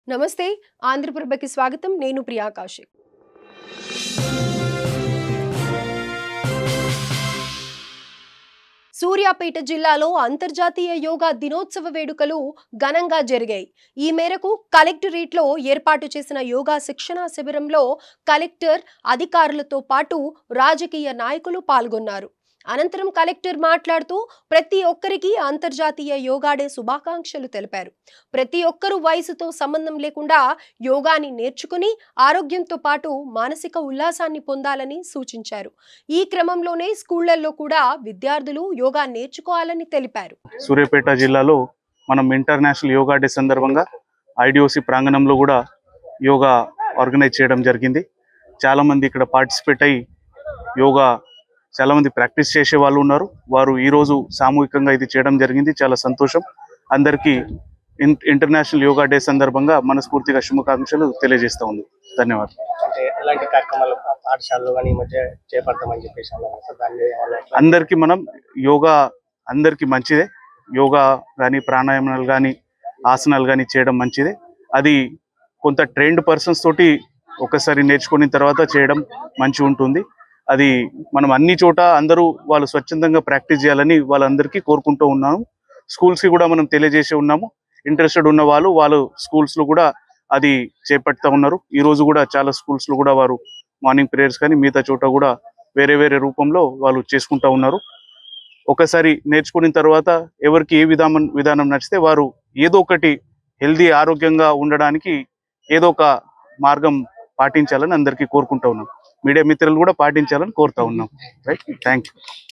నమస్తే ఆంధ్రప్రభకి స్వాగతం నేను ప్రియా కౌశిక్ సూర్యాపేట జిల్లాలో అంతర్జాతీయ యోగా దినోత్సవ వేడుకలు ఘనంగా జరిగాయి। ఈ మేరకు కలెక్టరేట్లో ఏర్పాటు చేసిన యోగా శిక్షణా శిబిరంలో కలెక్టర్ అధికారులతో పాటు రాజకీయ నాయకులు పాల్గొన్నారు। అనంతరం కలెక్టర్ మాట్లాడుతూ ప్రతి ఒక్కరికి అంతర్జాతీయ యోగా డే శుభాకాంక్షలు తెలిపారు। ప్రతి ఒక్కరు వయసుతో సంబంధం లేకుండా యోగాని నేర్చుకుని ఆరోగ్యంతో పాటు మానసిక ఉల్లాసాన్ని పొందాలని సూచించారు। ఈ క్రమంలోనే స్కూళ్లలో కూడా విద్యార్థులు యోగా నేర్చుకోవాలని తెలిపారు। సూర్యాపేట జిల్లాలో మనం ఇంటర్నేషనల్ యోగా డే సందర్భంగా ఐడిఓసి ప్రాంగణంలో కూడా యోగా ఆర్గనైజ్ చేయడం జరిగింది। చాలా మంది ఇక్కడ పార్టిసిపేట్ అయ్యి యోగా చాలా మంది ప్రాక్టీస్ చేసే వాళ్ళు ఉన్నారు। వారు ఈ రోజు సామూహికంగా ఇది చేయడం జరిగింది, చాలా సంతోషం। అందరికీ ఇంటర్నేషనల్ యోగా డే సందర్భంగా మనస్ఫూర్తిగా శుభాకాంక్షలు తెలియజేస్తా ఉంది। ధన్యవాదాలు। ఎలాంటి కార్యక్రమాలు పాఠశాలలో కానీ ఈ మధ్య చేపడతామని చెప్పేసి అందరికీ మనం యోగా అందరికీ మంచిదే। యోగా కానీ ప్రాణాయామాలు కానీ ఆసనాలు కానీ చేయడం మంచిదే। అది కొంత ట్రైన్డ్ పర్సన్స్ తోటి ఒకసారి నేర్చుకున్న తర్వాత చేయడం మంచిగా ఉంటుంది। అది మనం అన్ని చోట అందరూ వాళ్ళు స్వచ్ఛందంగా ప్రాక్టీస్ చేయాలని వాళ్ళందరికీ కోరుకుంటూ ఉన్నాము। స్కూల్స్కి కూడా మనం తెలియజేసి ఉన్నాము। ఇంట్రెస్టెడ్ ఉన్న వాళ్ళు స్కూల్స్లో కూడా అది చేపడుతూ ఉన్నారు। ఈ రోజు కూడా చాలా స్కూల్స్లో కూడా వారు మార్నింగ్ ప్రేయర్స్ కానీ మిగతా చోట కూడా వేరే వేరే రూపంలో వాళ్ళు చేసుకుంటూ ఉన్నారు। ఒకసారి నేర్చుకున్న తర్వాత ఎవరికి ఏ విధానం నచ్చితే వారు ఏదో ఒకటి హెల్దీ ఆరోగ్యంగా ఉండడానికి ఏదో ఒక మార్గం పాటించాలని అందరికీ కోరుకుంటూ ఉన్నాం। మీడియా మిత్రులు కూడా పాటించాలని కోరుతా ఉన్నాం। Right, thank you.